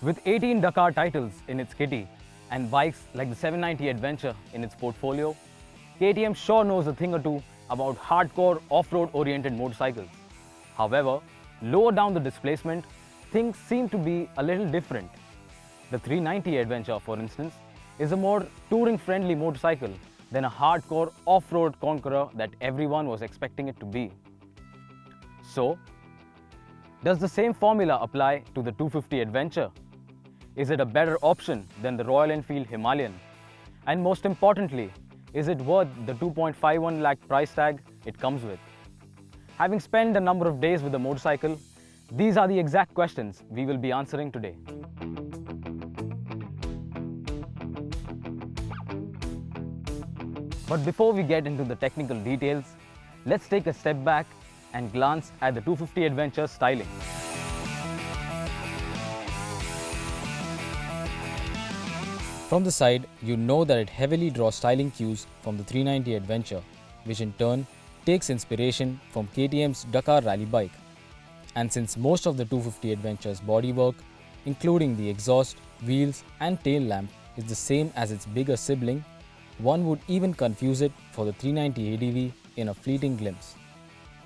With 18 Dakar titles in its kitty and bikes like the 790 Adventure in its portfolio, KTM sure knows a thing or two about hardcore off-road oriented motorcycles. However, lower down the displacement, things seem to be a little different. The 390 Adventure, for instance, is a more touring-friendly motorcycle than a hardcore off-road conqueror that everyone was expecting it to be. So, does the same formula apply to the 250 Adventure? Is it a better option than the Royal Enfield Himalayan? And most importantly, is it worth the 2.51 lakh price tag it comes with? Having spent a number of days with the motorcycle, these are the exact questions we will be answering today. But before we get into the technical details, let's take a step back and glance at the 250 Adventure styling. From the side, you know that it heavily draws styling cues from the 390 Adventure, which in turn takes inspiration from KTM's Dakar rally bike. And since most of the 250 Adventure's bodywork, including the exhaust, wheels and tail lamp, is the same as its bigger sibling, one would even confuse it for the 390 ADV in a fleeting glimpse.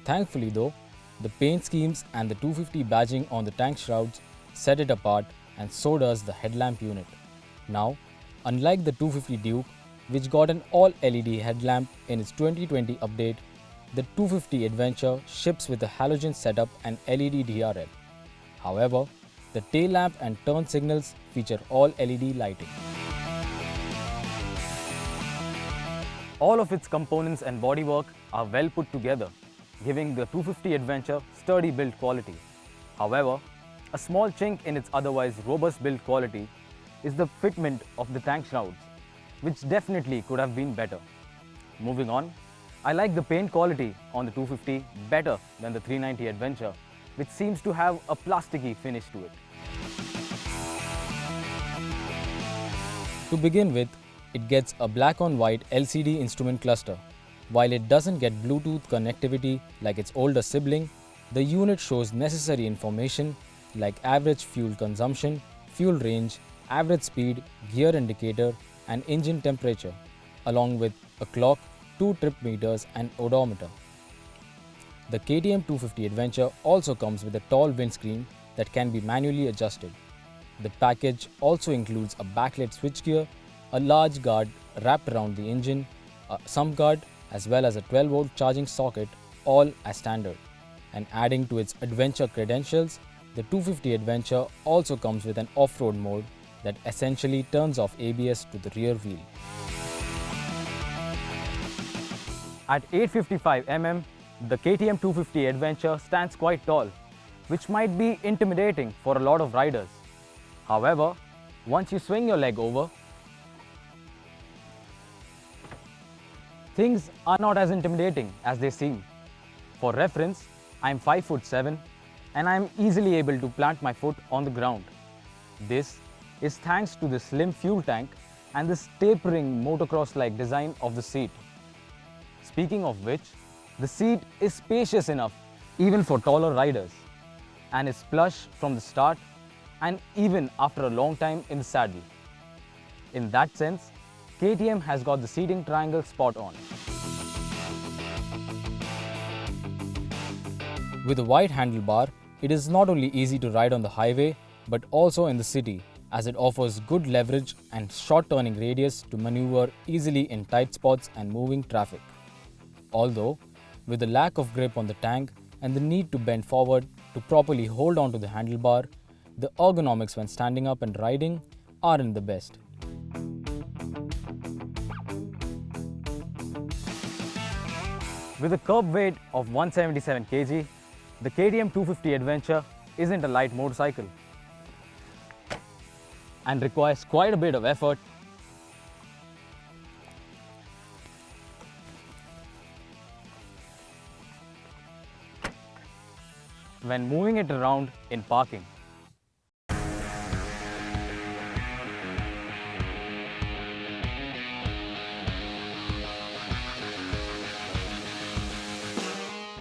Thankfully though, the paint schemes and the 250 badging on the tank shrouds set it apart, and so does the headlamp unit. Now, unlike the 250 Duke, which got an all-LED headlamp in its 2020 update, the 250 Adventure ships with a halogen setup and LED DRL. However, the tail lamp and turn signals feature all LED lighting. All of its components and bodywork are well put together, giving the 250 Adventure sturdy build quality. However, a small chink in its otherwise robust build quality is the fitment of the tank shrouds, which definitely could have been better. Moving on, I like the paint quality on the 250 better than the 390 Adventure, which seems to have a plasticky finish to it. To begin with, it gets a black on white LCD instrument cluster. While it doesn't get Bluetooth connectivity like its older sibling, the unit shows necessary information like average fuel consumption, fuel range, average speed, gear indicator and engine temperature, along with a clock, 2 trip meters and odometer. The KTM 250 Adventure also comes with a tall windscreen that can be manually adjusted. The package also includes a backlit switchgear, a large guard wrapped around the engine, a sump guard as well as a 12-volt charging socket, all as standard. And adding to its adventure credentials, the 250 Adventure also comes with an off-road mode that essentially turns off ABS to the rear wheel. At 855 mm, the KTM 250 Adventure stands quite tall, which might be intimidating for a lot of riders. However, once you swing your leg over, things are not as intimidating as they seem. For reference, I am 5'7" and I am easily able to plant my foot on the ground. This is thanks to the slim fuel tank and this tapering motocross-like design of the seat. Speaking of which, the seat is spacious enough even for taller riders and is plush from the start and even after a long time in the saddle. In that sense, KTM has got the seating triangle spot on. With a wide handlebar, it is not only easy to ride on the highway but also in the city, as it offers good leverage and short turning radius to maneuver easily in tight spots and moving traffic. Although, with the lack of grip on the tank and the need to bend forward to properly hold on to the handlebar, the ergonomics when standing up and riding aren't the best. With a curb weight of 177 kg, the KTM 250 Adventure isn't a light motorcycle and requires quite a bit of effort when moving it around in parking.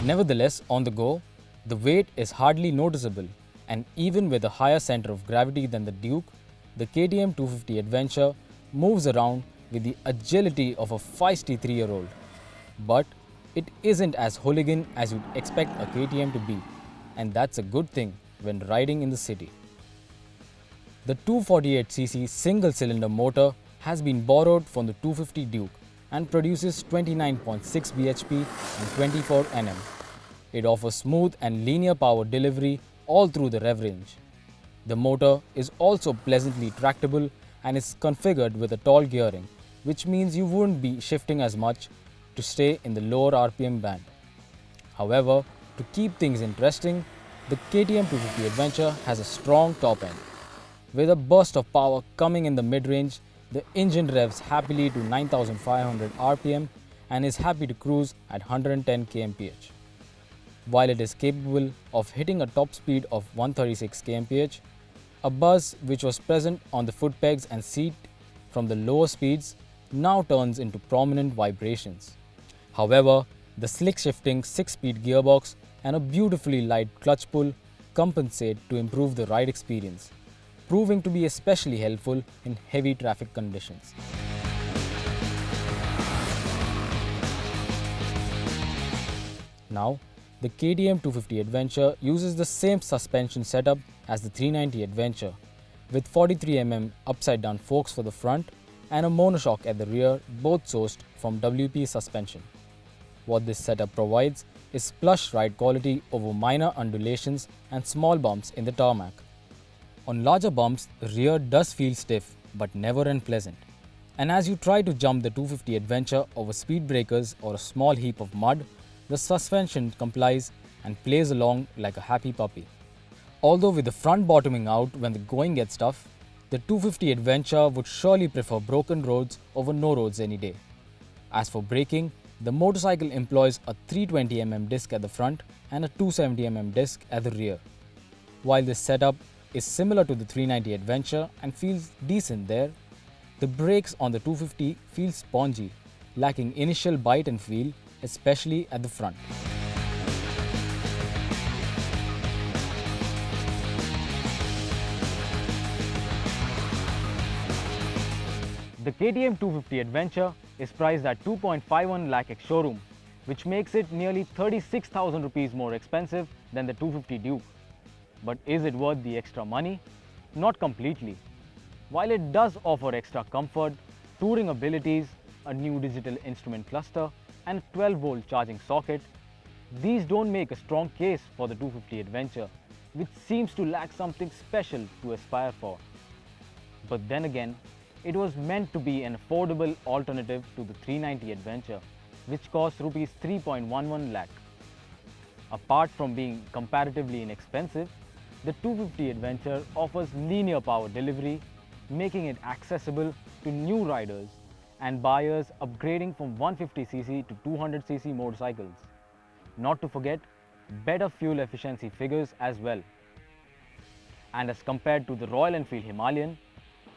Nevertheless, on the go, the weight is hardly noticeable And even with a higher center of gravity than the Duke, the KTM 250 Adventure moves around with the agility of a feisty 3-year-old. But it isn't as hooligan as you'd expect a KTM to be, and that's a good thing when riding in the city. The 248cc single-cylinder motor has been borrowed from the 250 Duke and produces 29.6 bhp and 24 Nm. It offers smooth and linear power delivery all through the rev range. The motor is also pleasantly tractable and is configured with a tall gearing, which means you wouldn't be shifting as much to stay in the lower RPM band. However, to keep things interesting, the KTM 250 Adventure has a strong top end. With a burst of power coming in the mid-range, the engine revs happily to 9500 RPM and is happy to cruise at 110 kmph. While it is capable of hitting a top speed of 136 kmph, a buzz which was present on the foot pegs and seat from the lower speeds now turns into prominent vibrations. However, the slick-shifting 6-speed gearbox and a beautifully light clutch pull compensate to improve the ride experience, proving to be especially helpful in heavy traffic conditions. Now, the KTM 250 Adventure uses the same suspension setup as the 390 Adventure, with 43 mm upside-down forks for the front and a monoshock at the rear, both sourced from WP suspension. What this setup provides is plush ride quality over minor undulations and small bumps in the tarmac. On larger bumps, the rear does feel stiff but never unpleasant. And as you try to jump the 250 Adventure over speed breakers or a small heap of mud, the suspension complies and plays along like a happy puppy. Although with the front bottoming out when the going gets tough, the 250 Adventure would surely prefer broken roads over no roads any day. As for braking, the motorcycle employs a 320mm disc at the front and a 270mm disc at the rear. While this setup is similar to the 390 Adventure and feels decent there, the brakes on the 250 feel spongy, lacking initial bite and feel, especially at the front. The KTM 250 Adventure is priced at 2.51 lakh ex-showroom, which makes it nearly 36,000 rupees more expensive than the 250 Duke. But is it worth the extra money? Not completely. While it does offer extra comfort, touring abilities, a new digital instrument cluster and a 12-volt charging socket, these don't make a strong case for the 250 Adventure, which seems to lack something special to aspire for. But then again, it was meant to be an affordable alternative to the 390 Adventure, which costs Rs 3.11 lakh. Apart from being comparatively inexpensive, the 250 Adventure offers linear power delivery, making it accessible to new riders and buyers upgrading from 150cc to 200cc motorcycles. Not to forget, better fuel efficiency figures as well. And as compared to the Royal Enfield Himalayan,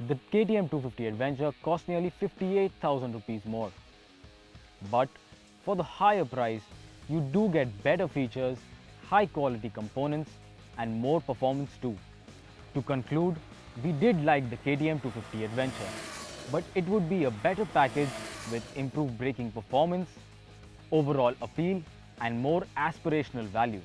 the KTM 250 Adventure costs nearly 58,000 rupees more. But for the higher price, you do get better features, high quality components and more performance too. To conclude, we did like the KTM 250 Adventure, but it would be a better package with improved braking performance, overall appeal and more aspirational value.